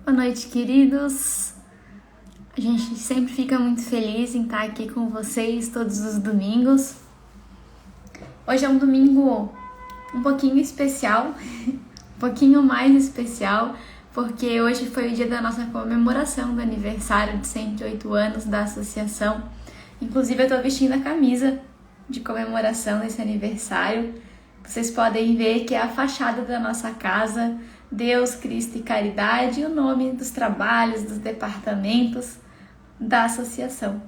Boa noite, queridos. A gente sempre fica muito feliz em estar aqui com vocês todos os domingos. Hoje é um domingo um pouquinho especial, um pouquinho mais especial, porque hoje foi o dia da nossa comemoração do aniversário de 108 anos da associação. Inclusive, eu estou vestindo a camisa de comemoração desse aniversário. Vocês podem ver que é a fachada da nossa casa, Deus, Cristo e Caridade, e o nome dos trabalhos, dos departamentos da associação.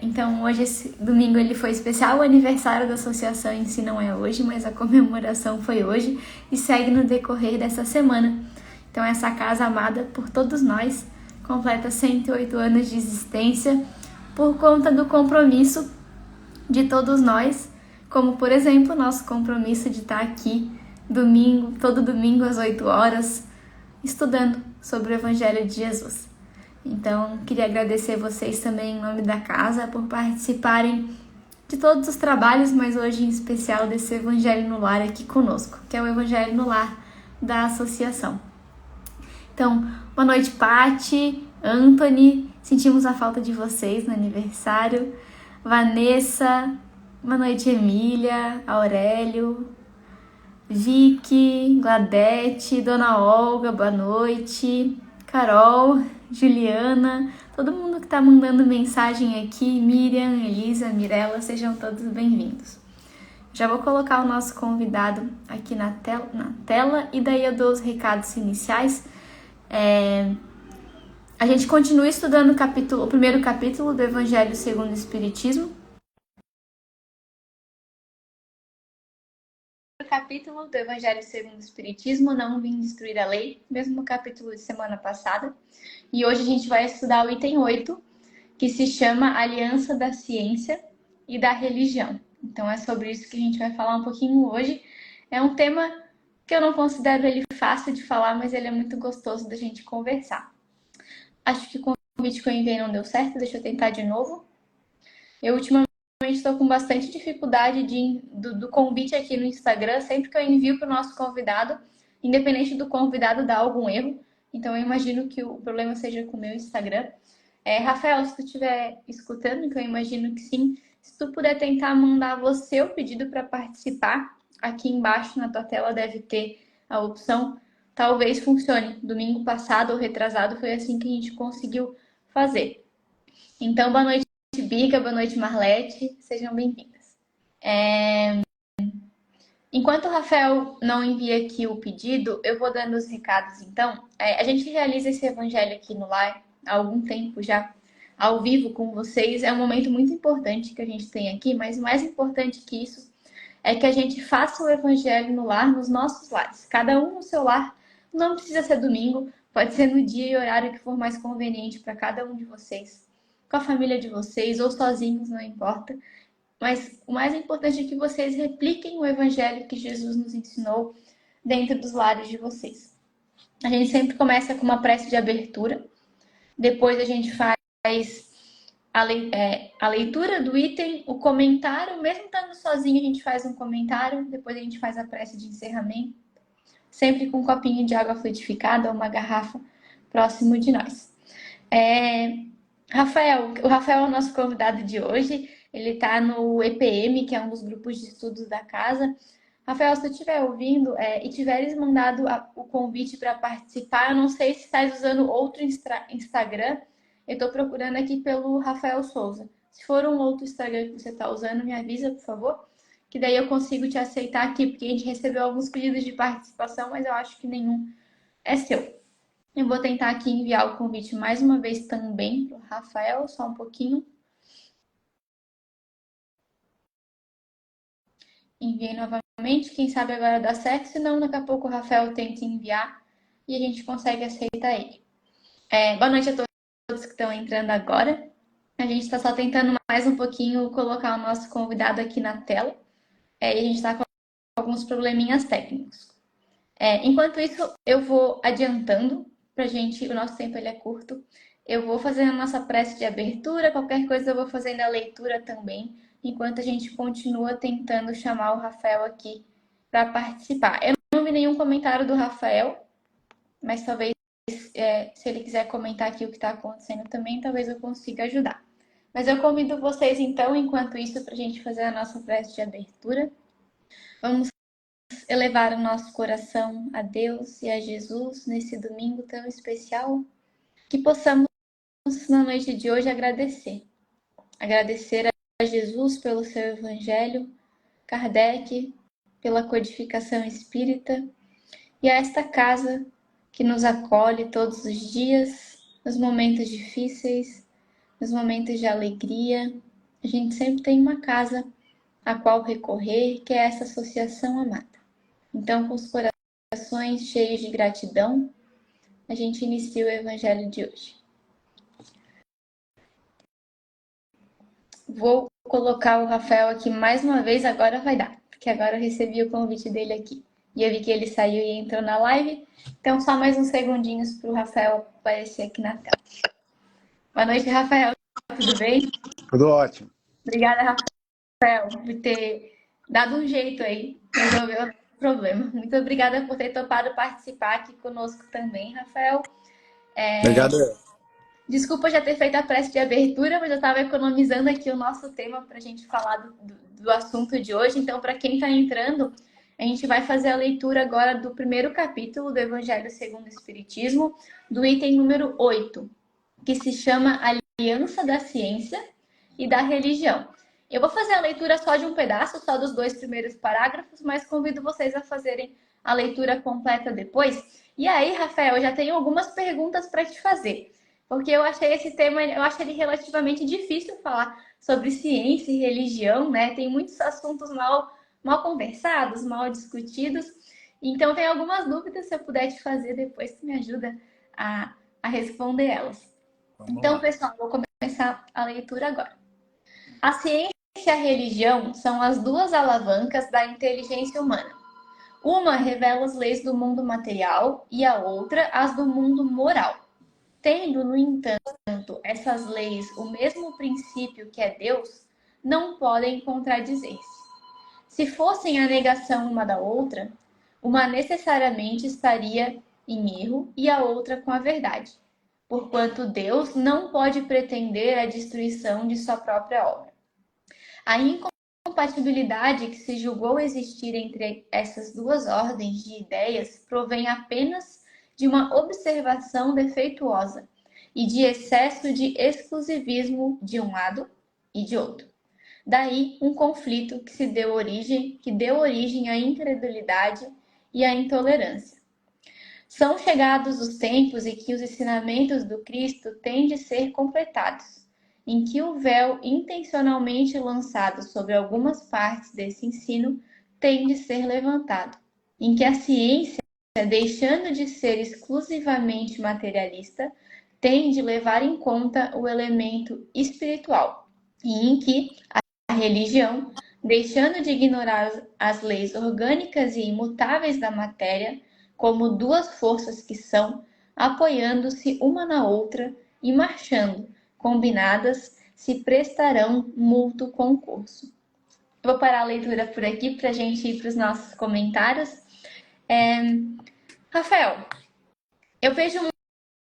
Então hoje, esse domingo, ele foi especial. O aniversário da associação em si não é hoje, mas a comemoração foi hoje e segue no decorrer dessa semana. Então essa casa amada por todos nós completa 108 anos de existência por conta do compromisso de todos nós, como por exemplo nosso compromisso de estar aqui todo domingo às 8 horas, estudando sobre o Evangelho de Jesus. Então, queria agradecer vocês também em nome da casa por participarem de todos os trabalhos, mas hoje em especial desse Evangelho no Lar aqui conosco, que é o Evangelho no Lar da associação. Então, boa noite, Pati, Anthony, sentimos a falta de vocês no aniversário. Vanessa, boa noite, Emília, Aurélio, Vicky, Gladete, Dona Olga, boa noite, Carol, Juliana, todo mundo que está mandando mensagem aqui, Miriam, Elisa, Mirella, sejam todos bem-vindos. Já vou colocar o nosso convidado aqui na tela e daí eu dou os recados iniciais. A gente continua estudando o primeiro capítulo do Evangelho segundo o Espiritismo. Capítulo do Evangelho segundo o Espiritismo, Não Vim Destruir a Lei, mesmo capítulo de semana passada. E hoje a gente vai estudar o item 8, que se chama Aliança da Ciência e da Religião. Então é sobre isso que a gente vai falar um pouquinho hoje. É um tema que eu não considero ele fácil de falar, mas ele é muito gostoso da gente conversar. Acho que o convite que eu enviei não deu certo, deixa eu tentar de novo. Eu ultimamente estou com bastante dificuldade do convite aqui no Instagram, sempre que eu envio para o nosso convidado, independente do convidado dar algum erro. Então eu imagino que o problema seja com o meu Instagram. Rafael, se tu estiver escutando, que eu imagino que sim, se tu puder tentar mandar você o pedido para participar, aqui embaixo na tua tela deve ter a opção, talvez funcione. Domingo passado ou retrasado foi assim que a gente conseguiu fazer. Então, boa noite, Bica, boa noite, Marlete, sejam bem-vindas. Enquanto o Rafael não envia aqui o pedido, eu vou dando os recados, então. A gente realiza esse evangelho aqui no Lar há algum tempo já, ao vivo com vocês. É um momento muito importante que a gente tem aqui, mas mais importante que isso é que a gente faça o evangelho no lar, nos nossos lares. Cada um no seu lar, não precisa ser domingo, pode ser no dia e horário que for mais conveniente para cada um de vocês, com a família de vocês ou sozinhos, não importa. Mas o mais importante é que vocês repliquem o evangelho que Jesus nos ensinou dentro dos lares de vocês. A gente sempre começa com uma prece de abertura, depois a gente faz a leitura do item, o comentário, mesmo estando sozinho a gente faz um comentário, depois a gente faz a prece de encerramento, sempre com um copinho de água fluidificada ou uma garrafa próximo de nós. O Rafael é o nosso convidado de hoje. Ele está no EPM, que é um dos grupos de estudos da casa. Rafael, se tu estiver ouvindo e tiveres mandado o convite para participar, eu não sei se estás usando outro Instagram. Eu estou procurando aqui pelo Rafael Souza. Se for um outro Instagram que você está usando, me avisa, por favor, que daí eu consigo te aceitar aqui, porque a gente recebeu alguns pedidos de participação, mas eu acho que nenhum é seu. Eu vou tentar aqui enviar o convite mais uma vez também para o Rafael, só um pouquinho. Enviei novamente, quem sabe agora dá certo, senão daqui a pouco o Rafael tenta enviar e a gente consegue aceitar ele. Boa noite a todos que estão entrando agora. A gente está só tentando mais um pouquinho colocar o nosso convidado aqui na tela. E a gente está com alguns probleminhas técnicos. Enquanto isso, eu vou adiantando pra gente, o nosso tempo ele é curto. Eu vou fazendo a nossa prece de abertura, qualquer coisa eu vou fazendo a leitura também, enquanto a gente continua tentando chamar o Rafael aqui para participar. Eu não vi nenhum comentário do Rafael, mas talvez se ele quiser comentar aqui o que está acontecendo também, talvez eu consiga ajudar. Mas eu convido vocês, então, enquanto isso, para a gente fazer a nossa prece de abertura. Vamos elevar o nosso coração a Deus e a Jesus nesse domingo tão especial, que possamos, na noite de hoje, agradecer. Agradecer a Jesus pelo seu Evangelho, Kardec pela codificação espírita e a esta casa que nos acolhe todos os dias, nos momentos difíceis, nos momentos de alegria. A gente sempre tem uma casa a qual recorrer, que é essa associação amada. Então, com os corações cheios de gratidão, a gente inicia o Evangelho de hoje. Vou colocar o Rafael aqui mais uma vez, agora vai dar, porque agora eu recebi o convite dele aqui. E eu vi que ele saiu e entrou na live, então só mais uns segundinhos para o Rafael aparecer aqui na tela. Boa noite, Rafael, tudo bem? Tudo ótimo. Obrigada, Rafael, por ter dado um jeito aí, resolveu o problema. Muito obrigada por ter topado participar aqui conosco também, Rafael. Obrigado. Desculpa já ter feito a prece de abertura, mas eu estava economizando aqui o nosso tema para a gente falar do assunto de hoje. Então, para quem está entrando, a gente vai fazer a leitura agora do primeiro capítulo do Evangelho segundo o Espiritismo, do item número 8, que se chama Aliança da Ciência e da Religião. Eu vou fazer a leitura só de um pedaço, só dos 2 primeiros parágrafos, mas convido vocês a fazerem a leitura completa depois. E aí, Rafael, eu já tenho algumas perguntas para te fazer, porque eu achei esse tema, eu acho ele relativamente difícil falar sobre ciência e religião, né? Tem muitos assuntos mal conversados, mal discutidos. Então, tem algumas dúvidas, se eu puder te fazer depois, tu me ajuda a responder elas. Então, pessoal, vou começar a leitura agora. A ciência e a religião são as duas alavancas da inteligência humana. Uma revela as leis do mundo material e a outra as do mundo moral. Tendo, no entanto, essas leis o mesmo princípio que é Deus, não podem contradizer-se. Se fossem a negação uma da outra, uma necessariamente estaria em erro e a outra com a verdade, porquanto Deus não pode pretender a destruição de sua própria obra. A incompatibilidade que se julgou existir entre essas duas ordens de ideias provém apenas de uma observação defeituosa e de excesso de exclusivismo de um lado e de outro. Daí um conflito que deu origem à incredulidade e à intolerância. São chegados os tempos em que os ensinamentos do Cristo têm de ser completados, em que o véu intencionalmente lançado sobre algumas partes desse ensino tem de ser levantado, em que a ciência, deixando de ser exclusivamente materialista, tem de levar em conta o elemento espiritual, e em que a religião, deixando de ignorar as leis orgânicas e imutáveis da matéria, como duas forças que são, apoiando-se uma na outra e marchando, combinadas, se prestarão mútuo concurso. Vou parar a leitura por aqui para a gente ir para os nossos comentários. Rafael, eu vejo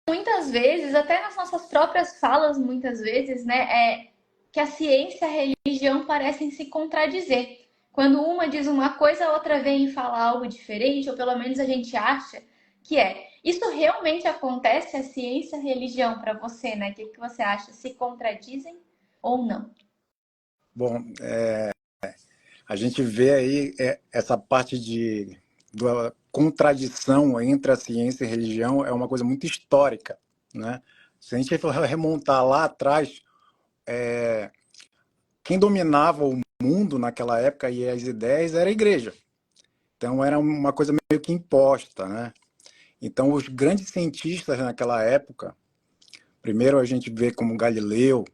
muitas vezes, até nas nossas próprias falas, muitas vezes, né, que a ciência e a religião parecem se contradizer. Quando uma diz uma coisa, a outra vem e fala algo diferente, ou pelo menos a gente acha que é. Isso realmente acontece, a ciência e a religião, para você, né? O que você acha? Se contradizem ou não? Bom, a gente vê aí essa parte da contradição entre a ciência e a religião é uma coisa muito histórica, né? Se a gente for remontar lá atrás, quem dominava o mundo naquela época e as ideias era a igreja. Então era uma coisa meio que imposta, né? Então os grandes cientistas naquela época, primeiro a gente vê como Galileu,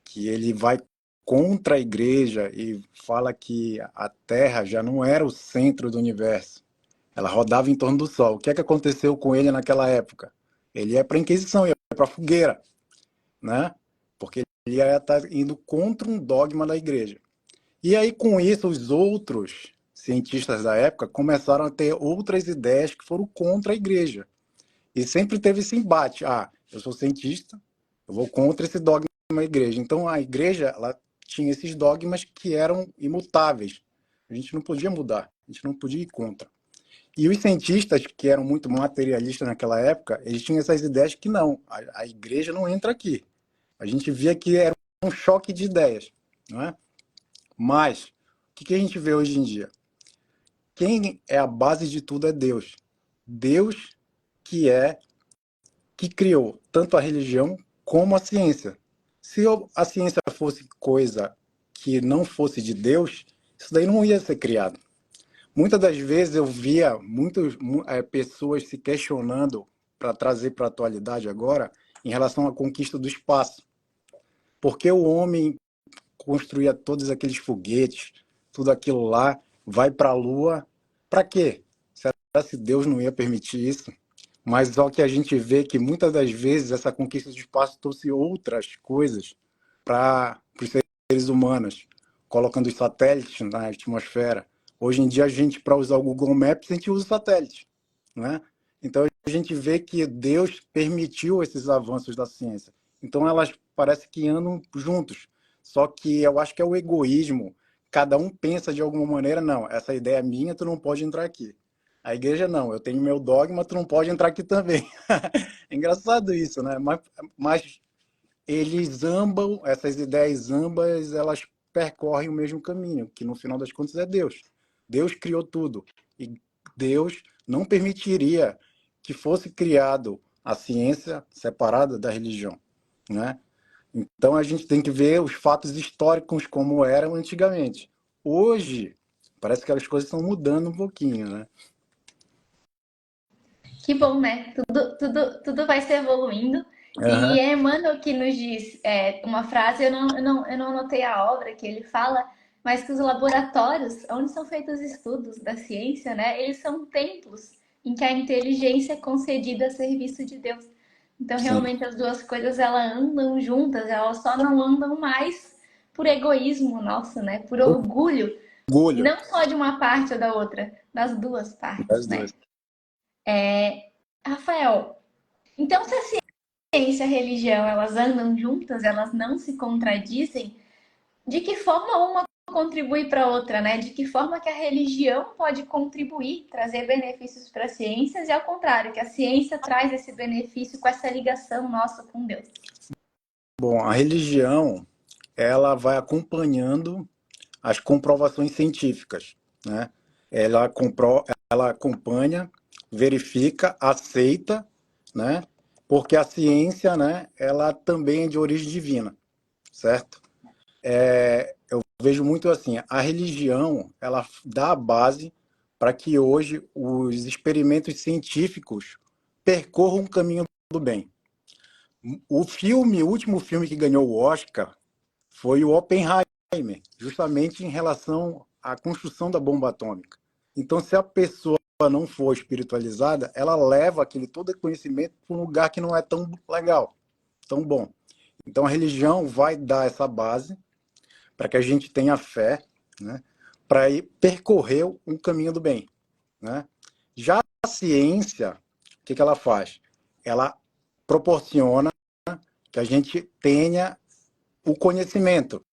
que ele vai contra a igreja e fala que a Terra já não era o centro do universo. Ela rodava em torno do Sol. O que é que aconteceu com ele naquela época? Ele ia para a Inquisição, ia para a fogueira, né? Porque ele ia estar indo contra um dogma da igreja. E aí, com isso, os outros cientistas da época começaram a ter outras ideias que foram contra a igreja. E sempre teve esse embate. Ah, eu sou cientista, eu vou contra esse dogma da igreja. Então a igreja, ela tinha esses dogmas que eram imutáveis. A gente não podia mudar, a gente não podia ir contra. E os cientistas, que eram muito materialistas naquela época, eles tinham essas ideias que não, a igreja não entra aqui. A gente via que era um choque de ideias, não é? Mas, o que a gente vê hoje em dia? Quem é a base de tudo é Deus. Deus que é que criou tanto a religião como a ciência. Se a ciência fosse coisa que não fosse de Deus, isso daí não ia ser criado. Muitas das vezes eu via muitas pessoas se questionando para trazer para a atualidade agora em relação à conquista do espaço. Porque o homem construía todos aqueles foguetes, tudo aquilo lá, vai para a Lua, para quê? Será que Deus não ia permitir isso? Mas só que a gente vê que muitas das vezes essa conquista do espaço trouxe outras coisas para os seres humanos, colocando os satélites na atmosfera. Hoje em dia, a gente, para usar o Google Maps, a gente usa satélite, né? Então, a gente vê que Deus permitiu esses avanços da ciência. Então, elas parecem que andam juntos. Só que eu acho que é o egoísmo. Cada um pensa de alguma maneira, não, essa ideia é minha, tu não pode entrar aqui. A igreja não, eu tenho meu dogma, tu não pode entrar aqui também. É engraçado isso, né? Mas eles ambam, essas ideias ambas, elas percorrem o mesmo caminho, que no final das contas é Deus. Deus criou tudo. E Deus não permitiria que fosse criado a ciência separada da religião, né? Então a gente tem que ver os fatos históricos como eram antigamente. Hoje, parece que as coisas estão mudando um pouquinho, né? Que bom, né? Tudo vai se evoluindo. E Aham, é Emmanuel que nos diz uma frase, eu não anotei a obra que ele fala, mas que os laboratórios, onde são feitos os estudos da ciência, né? Eles são templos em que a inteligência é concedida a serviço de Deus. Então, sim. realmente, as duas coisas, elas andam juntas, elas só não andam mais por egoísmo nosso, né? Por orgulho, Orgulho não só de uma parte ou da outra, das duas das partes, né? duas. Rafael, então se a ciência e a religião elas andam juntas, elas não se contradizem, de que forma uma contribui para a outra, né? De que forma que a religião pode contribuir, trazer benefícios para as ciências e ao contrário, que a ciência traz esse benefício com essa ligação nossa com Deus. Bom, a religião, ela vai acompanhando as comprovações científicas, né? Ela acompanha, verifica, aceita, né? Porque a ciência, né, ela também é de origem divina, certo? Eu vejo muito assim, a religião, ela dá a base para que hoje os experimentos científicos percorram um caminho do bem. O último filme que ganhou o Oscar foi o Oppenheimer, justamente em relação à construção da bomba atômica. Então, se a pessoa não for espiritualizada, ela leva aquele todo conhecimento para um lugar que não é tão legal, tão bom. Então, a religião vai dar essa base para que a gente tenha fé, né, para ir percorrer um caminho do bem, né? Já a ciência, o que ela faz? Ela proporciona que a gente tenha o conhecimento,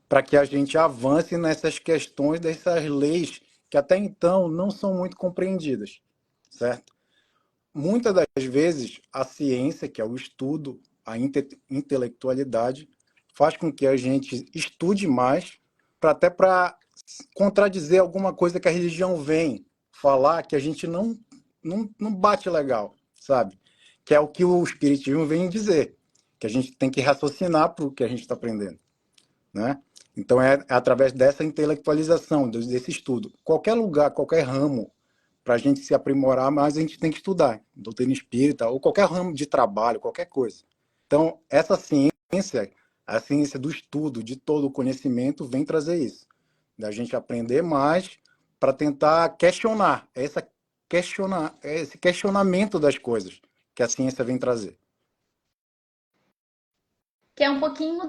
para que a gente avance nessas questões dessas leis que até então não são muito compreendidas, certo? Muitas das vezes a ciência, que é o estudo, a intelectualidade, faz com que a gente estude mais, até para contradizer alguma coisa que a religião vem falar que a gente não bate legal, sabe? Que é o que o espiritismo vem dizer, que a gente tem que raciocinar para o que a gente está aprendendo, né? Então é através dessa intelectualização, desse estudo. Qualquer lugar, qualquer ramo, para a gente se aprimorar, mas a gente tem que estudar, doutrina espírita, ou qualquer ramo de trabalho, qualquer coisa. Então, essa ciência, a ciência do estudo, de todo o conhecimento, vem trazer isso. Da gente aprender mais para tentar esse questionamento das coisas que a ciência vem trazer. Que é um pouquinho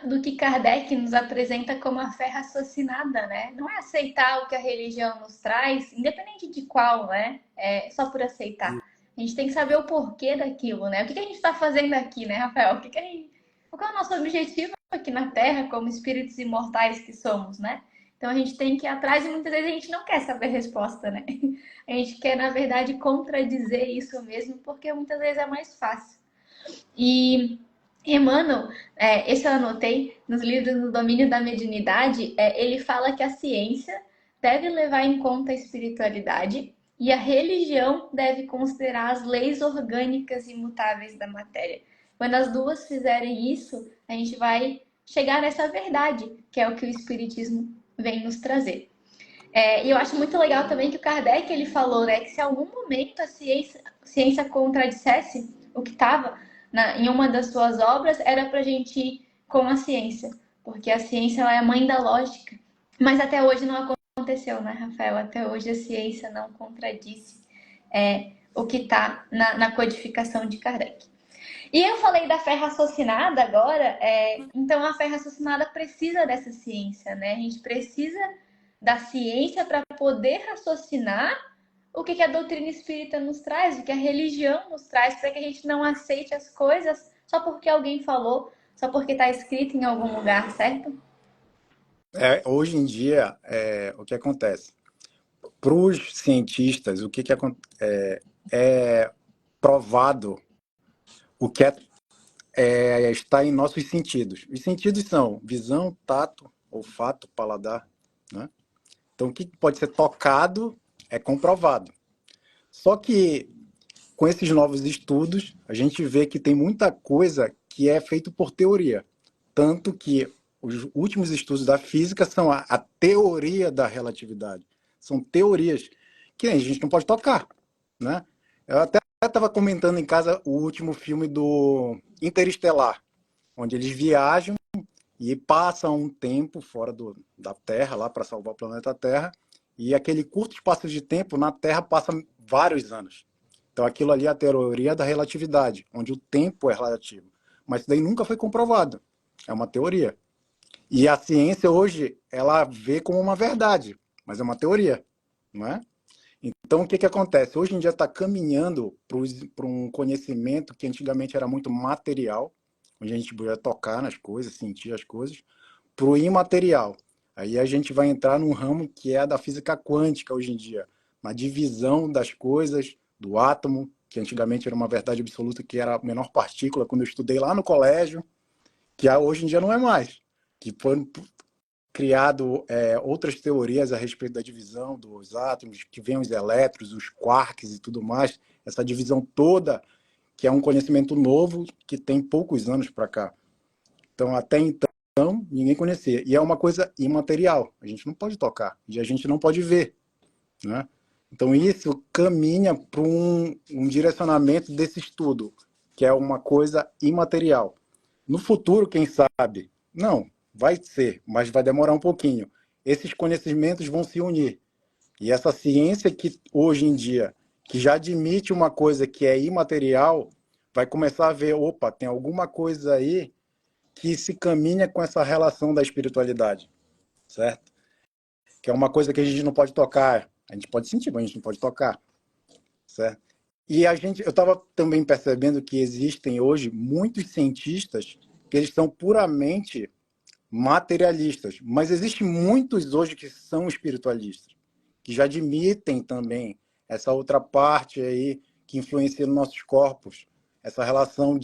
do que Kardec nos apresenta como a fé raciocinada, né? Não é aceitar o que a religião nos traz, independente de qual, né? É só por aceitar. A gente tem que saber o porquê daquilo, né? O que que a gente está fazendo aqui, né, Rafael? Qual é o nosso objetivo aqui na Terra, como espíritos imortais que somos, né? Então a gente tem que ir atrás e muitas vezes a gente não quer saber a resposta, né? A gente quer, na verdade, contradizer isso mesmo, porque muitas vezes é mais fácil. E Emmanuel, esse eu anotei nos livros No Domínio da Mediunidade, ele fala que a ciência deve levar em conta a espiritualidade e a religião deve considerar as leis orgânicas imutáveis da matéria. Quando as duas fizerem isso, a gente vai chegar nessa verdade, que é o que o Espiritismo vem nos trazer. E eu acho muito legal também que o Kardec ele falou, né, que se em algum momento a ciência contradissesse o que estava em uma das suas obras, era para a gente ir com a ciência, porque a ciência ela é a mãe da lógica. Mas até hoje não aconteceu, né, Rafael? Até hoje a ciência não contradisse o que está na codificação de Kardec. E eu falei da fé raciocinada agora, então a fé raciocinada precisa dessa ciência, né? A gente precisa da ciência para poder raciocinar o que a doutrina espírita nos traz, o que a religião nos traz, para que a gente não aceite as coisas só porque alguém falou, só porque está escrito em algum lugar, certo? Hoje em dia, o que acontece? Para os cientistas, é provado o que está em nossos sentidos. Os sentidos são visão, tato, olfato, paladar, né? Então, o que pode ser tocado é comprovado. Só que, com esses novos estudos, a gente vê que tem muita coisa que é feito por teoria. Tanto que os últimos estudos da física são a teoria da relatividade. São teorias que a gente não pode tocar, né? Eu até estava comentando em casa o último filme do Interestelar, onde eles viajam e passam um tempo fora da Terra, lá para salvar o planeta Terra, e aquele curto espaço de tempo na Terra passa vários anos. Então aquilo ali é a teoria da relatividade, onde o tempo é relativo. Mas isso daí nunca foi comprovado. É uma teoria. E a ciência hoje, ela vê como uma verdade, mas é uma teoria, não é? Então, o que, que acontece? Hoje em dia está caminhando para um conhecimento que antigamente era muito material, onde a gente podia tocar nas coisas, sentir as coisas, para o imaterial. Aí a gente vai entrar num ramo que é a da física quântica hoje em dia, na divisão das coisas, do átomo, que antigamente era uma verdade absoluta, que era a menor partícula, quando eu estudei lá no colégio, que hoje em dia não é mais. Que foram criado outras teorias a respeito da divisão dos átomos, que vem os elétrons, os quarks e tudo mais, essa divisão toda, que é um conhecimento novo que tem poucos anos para cá. Então, até então, ninguém conhecia. E é uma coisa imaterial, a gente não pode tocar, e a gente não pode ver, né? Então, isso caminha para um direcionamento desse estudo, que é uma coisa imaterial. No futuro, quem sabe? Não, vai ser, mas vai demorar um pouquinho. Esses conhecimentos vão se unir. E essa ciência que hoje em dia, que já admite uma coisa que é imaterial, vai começar a ver, opa, tem alguma coisa aí que se caminha com essa relação da espiritualidade, certo? Que é uma coisa que a gente não pode tocar. A gente pode sentir, mas a gente não pode tocar, certo? E eu estava também percebendo que existem hoje muitos cientistas que eles são puramente materialistas, mas existem muitos hoje que são espiritualistas, que já admitem também essa outra parte aí que influencia nos nossos corpos, essa relação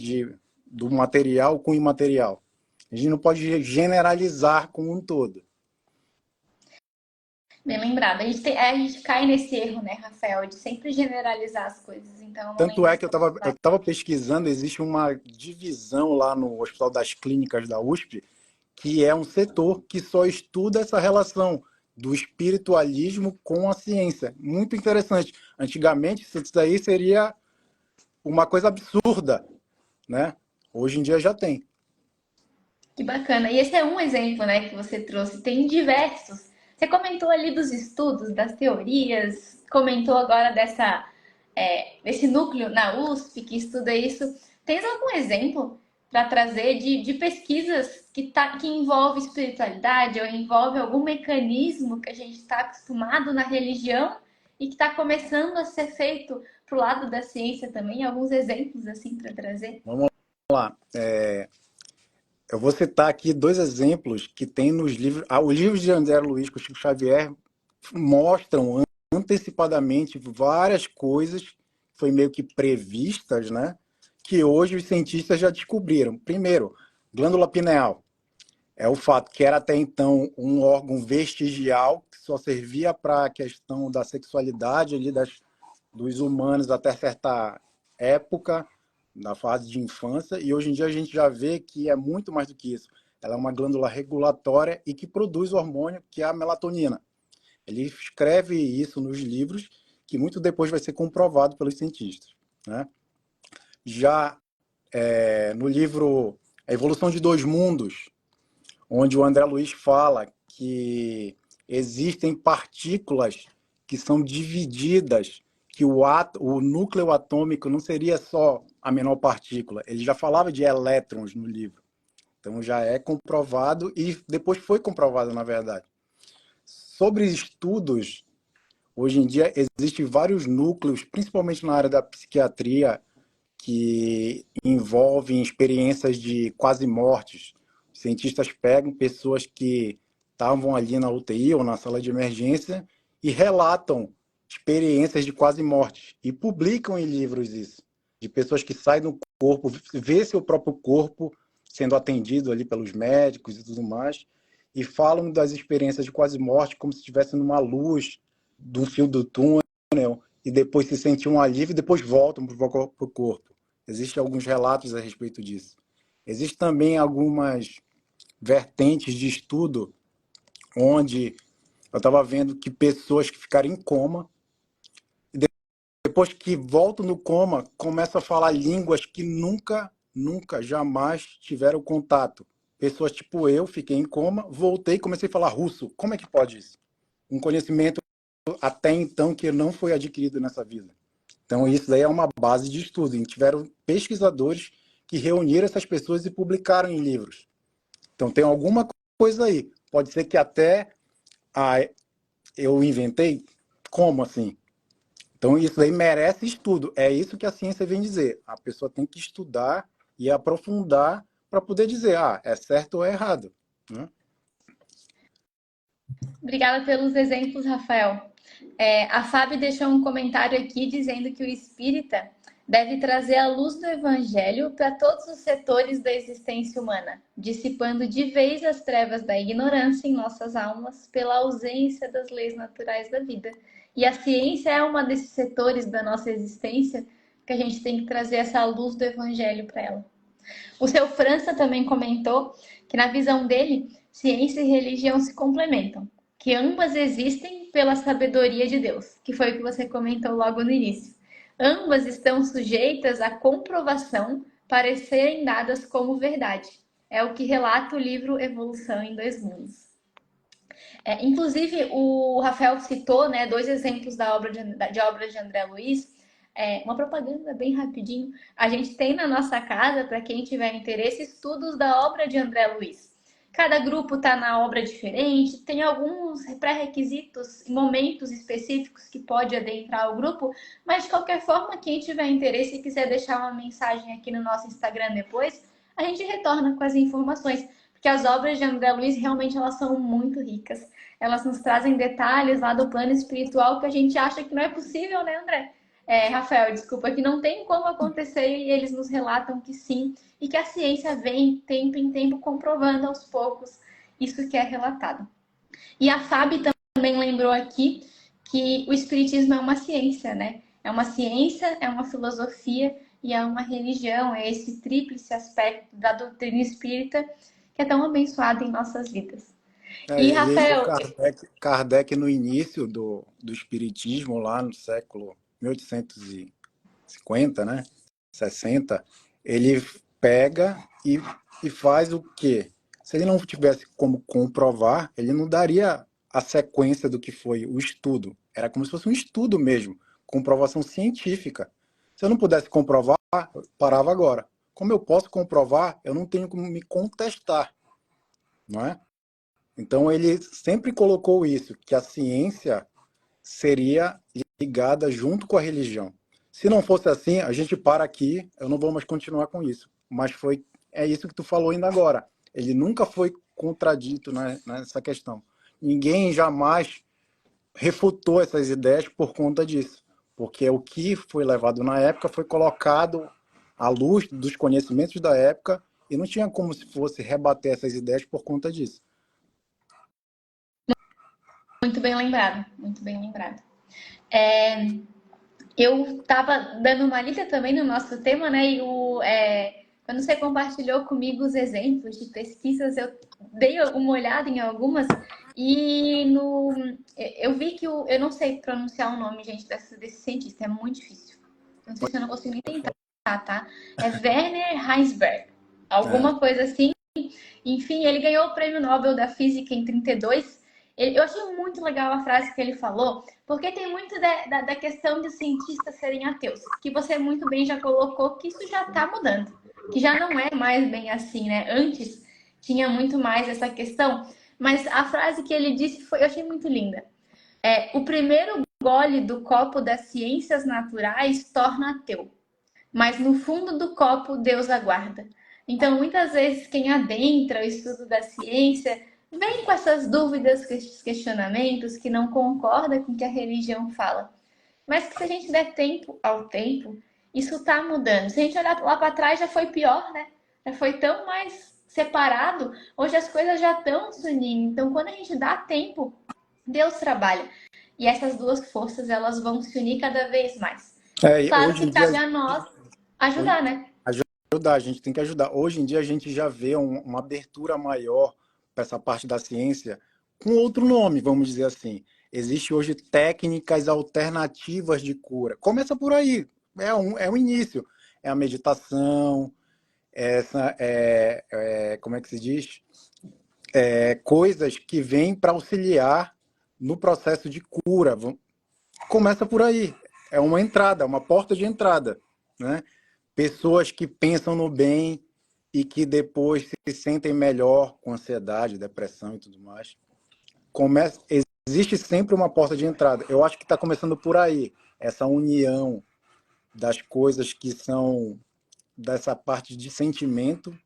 do material com o imaterial. A gente não pode generalizar como um todo. Bem lembrado. A gente cai nesse erro, né, Rafael, de sempre generalizar as coisas. Então, não Tanto lembro é se que eu você tava pesquisando, existe uma divisão lá no Hospital das Clínicas da USP, que é um setor que só estuda essa relação do espiritualismo com a ciência. Muito interessante. Antigamente, isso daí seria uma coisa absurda, né? Hoje em dia já tem. Que bacana. E esse é um exemplo, né, que você trouxe. Tem diversos. Você comentou ali dos estudos, das teorias, comentou agora desse núcleo na USP que estuda isso. Tens algum exemplo para trazer de pesquisas que envolve espiritualidade ou envolve algum mecanismo que a gente está acostumado na religião e que está começando a ser feito pro lado da ciência também, alguns exemplos assim para trazer. Vamos lá. Eu vou citar aqui dois exemplos que tem nos livros. Os livros de André Luiz com Chico Xavier mostram antecipadamente várias coisas que foi meio que previstas, né? Que hoje os cientistas já descobriram. Primeiro, glândula pineal. É o fato que era até então um órgão vestigial que só servia para a questão da sexualidade ali dos humanos até certa época, na fase de infância, e hoje em dia a gente já vê que é muito mais do que isso. Ela é uma glândula regulatória e que produz o hormônio que é a melatonina. Ele escreve isso nos livros, que muito depois vai ser comprovado pelos cientistas, né? Já no livro A Evolução de Dois Mundos, onde o André Luiz fala que existem partículas que são divididas, que o núcleo atômico não seria só a menor partícula, ele já falava de elétrons no livro. Então já é comprovado e depois foi comprovado, na verdade. Sobre estudos, hoje em dia existem vários núcleos, principalmente na área da psiquiatria, que envolvem experiências de quase mortes. Os cientistas pegam pessoas que estavam ali na UTI ou na sala de emergência e relatam experiências de quase morte e publicam em livros isso, de pessoas que saem do corpo, vê seu próprio corpo sendo atendido ali pelos médicos e tudo mais, e falam das experiências de quase morte como se estivesse numa luz do fio do túnel, e depois se sentiam um alívio e depois voltam para o corpo. Existem alguns relatos a respeito disso. Existem também algumas vertentes de estudo onde eu estava vendo que pessoas que ficaram em coma, depois que voltam no coma, começam a falar línguas que nunca, jamais tiveram contato. Pessoas tipo eu, fiquei em coma, voltei e comecei a falar russo. Como é que pode isso? Um conhecimento até então que não foi adquirido nessa vida. Então, isso daí é uma base de estudo. E tiveram pesquisadores que reuniram essas pessoas e publicaram em livros. Então, tem alguma coisa aí. Pode ser que até eu inventei. Como assim? Então, isso daí merece estudo. É isso que a ciência vem dizer. A pessoa tem que estudar e aprofundar para poder dizer, é certo ou é errado, né? Obrigada pelos exemplos, Rafael. A Fábio deixou um comentário aqui dizendo que o espírita deve trazer a luz do evangelho para todos os setores da existência humana, dissipando de vez as trevas da ignorância em nossas almas pela ausência das leis naturais da vida. E a ciência é uma desses setores da nossa existência que a gente tem que trazer essa luz do evangelho para ela. O seu França também comentou que, na visão dele, ciência e religião se complementam, que ambas existem pela sabedoria de Deus, que foi o que você comentou logo no início. Ambas estão sujeitas à comprovação para serem dadas como verdade. É o que relata o livro Evolução em Dois Mundos. Inclusive, o Rafael citou, né, dois exemplos da obra de obras de André Luiz. Uma propaganda bem rapidinho. A gente tem na nossa casa, para quem tiver interesse, estudos da obra de André Luiz. Cada grupo está na obra diferente, tem alguns pré-requisitos, momentos específicos que pode adentrar o grupo, mas de qualquer forma, quem tiver interesse e quiser deixar uma mensagem aqui no nosso Instagram depois, a gente retorna com as informações, porque as obras de André Luiz realmente elas são muito ricas. Elas nos trazem detalhes lá do plano espiritual que a gente acha que não é possível, né, André? Rafael, desculpa, que não tem como acontecer e eles nos relatam que sim, e que a ciência vem tempo em tempo comprovando aos poucos isso que é relatado. E a Fábio também lembrou aqui que o espiritismo é uma ciência, né? É uma ciência, é uma filosofia e é uma religião, é esse tríplice aspecto da doutrina espírita que é tão abençoado em nossas vidas. E, O Rafael, Kardec, no início do espiritismo, lá no século 1850, né, 60, ele pega e faz o quê? Se ele não tivesse como comprovar, ele não daria a sequência do que foi o estudo. Era como se fosse um estudo mesmo, comprovação científica. Se eu não pudesse comprovar, eu parava agora. Como eu posso comprovar, eu não tenho como me contestar, não é? Então ele sempre colocou isso, que a ciência seria ligada junto com a religião. Se não fosse assim, a gente para aqui, eu não vou mais continuar com isso. Mas é isso que tu falou ainda agora. Ele nunca foi contradito, né, nessa questão. Ninguém jamais refutou essas ideias por conta disso. Porque o que foi levado na época foi colocado à luz dos conhecimentos da época e não tinha como se fosse rebater essas ideias por conta disso. Muito bem lembrado, muito bem lembrado. Eu estava dando uma lida também no nosso tema, né? E quando você compartilhou comigo os exemplos de pesquisas, eu dei uma olhada em algumas e eu vi que eu não sei pronunciar o nome, gente, desse cientista, é muito difícil. Não sei se eu não consigo nem tentar, tá? É Werner Heisenberg, É. alguma coisa assim. Enfim, ele ganhou o Prêmio Nobel da Física em 32. Eu achei muito legal a frase que ele falou, porque tem muito da questão de cientistas serem ateus, que você muito bem já colocou que isso já está mudando, que já não é mais bem assim, né? Antes tinha muito mais essa questão, mas a frase que ele disse eu achei muito linda. O primeiro gole do copo das ciências naturais torna ateu, mas no fundo do copo Deus aguarda. Então, muitas vezes, quem adentra o estudo da ciência vem com essas dúvidas, com esses questionamentos, que não concorda com o que a religião fala. Mas que se a gente der tempo ao tempo, isso está mudando. Se a gente olhar lá para trás, já foi pior, né? Já foi tão mais separado. Hoje as coisas já estão se unindo. Então, quando a gente dá tempo, Deus trabalha. E essas duas forças, elas vão se unir cada vez mais. Claro Hoje que em dia, cabe a nós ajudar, né? ajudar, a gente tem que ajudar. Hoje em dia a gente já vê uma abertura maior para essa parte da ciência com outro nome, vamos dizer assim. Existe hoje técnicas alternativas de cura. Começa por aí, é um início. É a meditação, como é que se diz? Coisas que vêm para auxiliar no processo de cura. Começa por aí. É uma entrada, uma porta de entrada, né? Pessoas que pensam no bem e que depois se sentem melhor com ansiedade, depressão e tudo mais. Começa, existe sempre uma porta de entrada. Eu acho que está começando por aí, essa união das coisas que são dessa parte de sentimento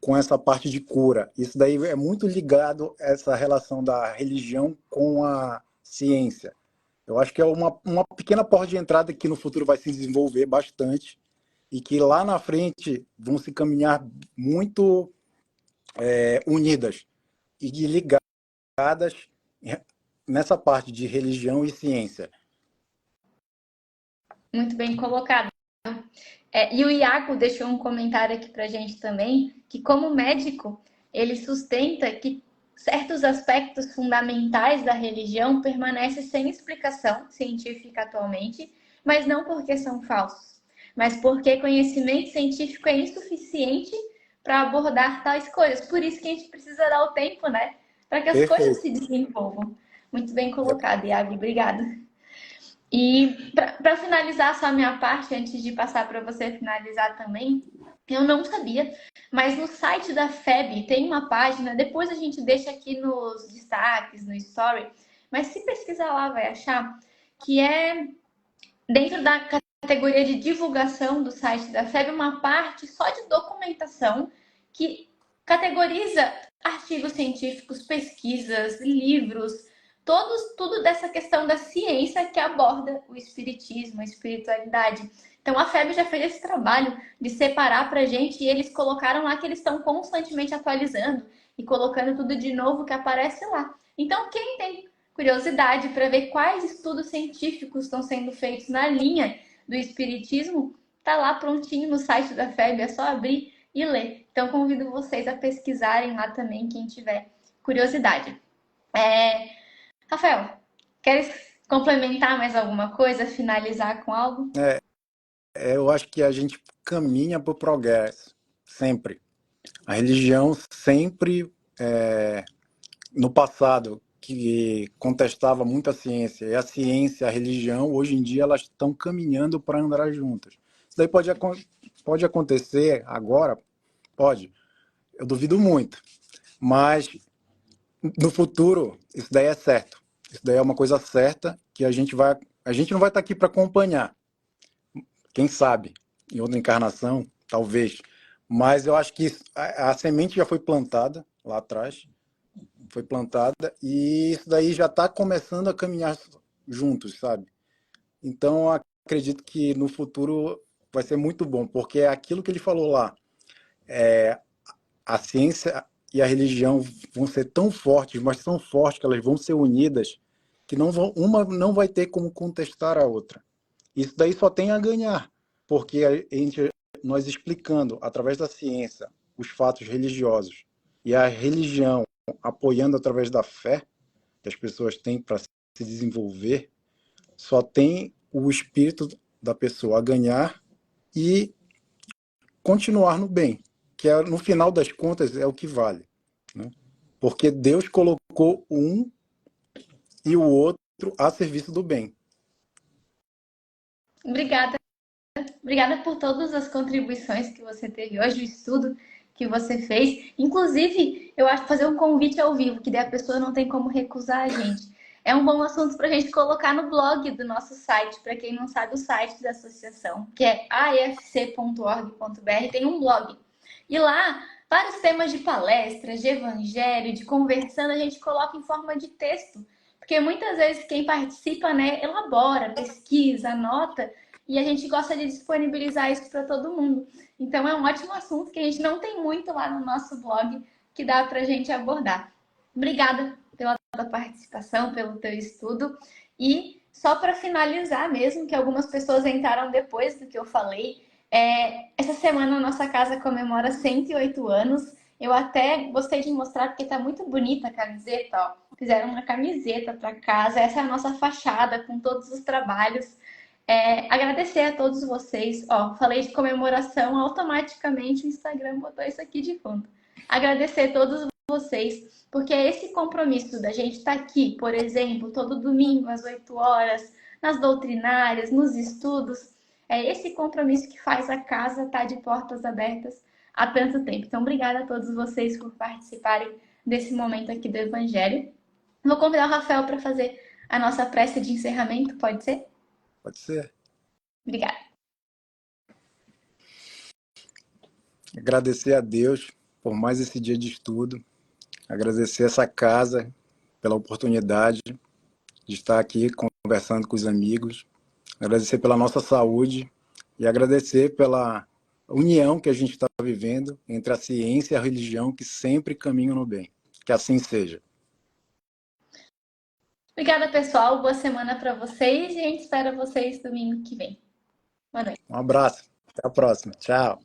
com essa parte de cura. Isso daí é muito ligado a essa relação da religião com a ciência. Eu acho que é uma pequena porta de entrada que no futuro vai se desenvolver bastante e que lá na frente vão se caminhar muito unidas e ligadas nessa parte de religião e ciência. Muito bem colocado. E o Iago deixou um comentário aqui pra gente também, que como médico, ele sustenta que certos aspectos fundamentais da religião permanecem sem explicação científica atualmente, mas não porque são falsos, mas porque conhecimento científico é insuficiente para abordar tais coisas. Por isso que a gente precisa dar o tempo, né? Para que as coisas Perfeito. se desenvolvam. Muito bem colocado, Iago. Obrigada. E para finalizar só a minha parte, antes de passar para você finalizar também, eu não sabia, mas no site da FEB tem uma página, depois a gente deixa aqui nos destaques, no story, mas se pesquisar lá vai achar que é dentro da categoria de divulgação do site da FEB uma parte só de documentação que categoriza artigos científicos, pesquisas, livros, tudo dessa questão da ciência que aborda o espiritismo, a espiritualidade. Então a FEB já fez esse trabalho de separar para a gente e eles colocaram lá que eles estão constantemente atualizando e colocando tudo de novo que aparece lá. Então quem tem curiosidade para ver quais estudos científicos estão sendo feitos na linha do espiritismo, tá lá prontinho no site da FEB, é só abrir e ler. Então convido vocês a pesquisarem lá também, quem tiver curiosidade. Rafael, queres complementar mais alguma coisa, finalizar com algo? Eu acho que a gente caminha para o progresso, sempre. A religião sempre, no passado, que contestava muito a ciência, e a ciência e a religião, hoje em dia, elas estão caminhando para andar juntas. Isso daí pode acontecer agora? Pode. Eu duvido muito. Mas no futuro, isso daí é certo. Isso daí é uma coisa certa que a gente não vai estar aqui para acompanhar. Quem sabe, em outra encarnação, talvez. Mas eu acho que a semente já foi plantada lá atrás, foi plantada, e isso daí já está começando a caminhar juntos, sabe? Então, eu acredito que no futuro vai ser muito bom, porque é aquilo que ele falou lá, a ciência e a religião vão ser tão fortes, mas tão fortes que elas vão ser unidas, que uma não vai ter como contestar a outra. Isso daí só tem a ganhar, porque nós explicando através da ciência os fatos religiosos e a religião apoiando através da fé que as pessoas têm para se desenvolver, só tem o espírito da pessoa a ganhar e continuar no bem, que é, no final das contas é o que vale, né? Porque Deus colocou um e o outro a serviço do bem. Obrigada. Obrigada por todas as contribuições que você teve hoje, o estudo que você fez. Inclusive, eu acho que fazer um convite ao vivo, que daí a pessoa não tem como recusar a gente. É um bom assunto para a gente colocar no blog do nosso site, para quem não sabe, o site da associação, que é afc.org.br, tem um blog. E lá, vários temas de palestras, de evangelho, de conversando, a gente coloca em forma de texto. Porque muitas vezes quem participa, né, elabora, pesquisa, anota, e a gente gosta de disponibilizar isso para todo mundo. Então é um ótimo assunto que a gente não tem muito lá no nosso blog que dá para a gente abordar. Obrigada pela tua participação, pelo teu estudo. E só para finalizar mesmo, que algumas pessoas entraram depois do que eu falei, essa semana a nossa casa comemora 108 anos. Eu até gostei de mostrar porque está muito bonita a camiseta, ó. Fizeram uma camiseta para casa. Essa é a nossa fachada com todos os trabalhos. Agradecer a todos vocês. Ó, falei de comemoração, automaticamente o Instagram botou isso aqui de fundo. Agradecer a todos vocês, porque é esse compromisso da gente estar aqui, por exemplo, todo domingo às 8 horas, nas doutrinárias, nos estudos, é esse compromisso que faz a casa estar de portas abertas há tanto tempo. Então, obrigada a todos vocês por participarem desse momento aqui do Evangelho. Vou convidar o Rafael para fazer a nossa prece de encerramento, pode ser? Pode ser. Obrigada. Agradecer a Deus por mais esse dia de estudo, agradecer essa casa pela oportunidade de estar aqui conversando com os amigos, agradecer pela nossa saúde e agradecer pela união que a gente está vivendo entre a ciência e a religião, que sempre caminham no bem. Que assim seja. Obrigada, pessoal. Boa semana para vocês e a gente espera vocês domingo que vem. Boa noite. Um abraço. Até a próxima. Tchau.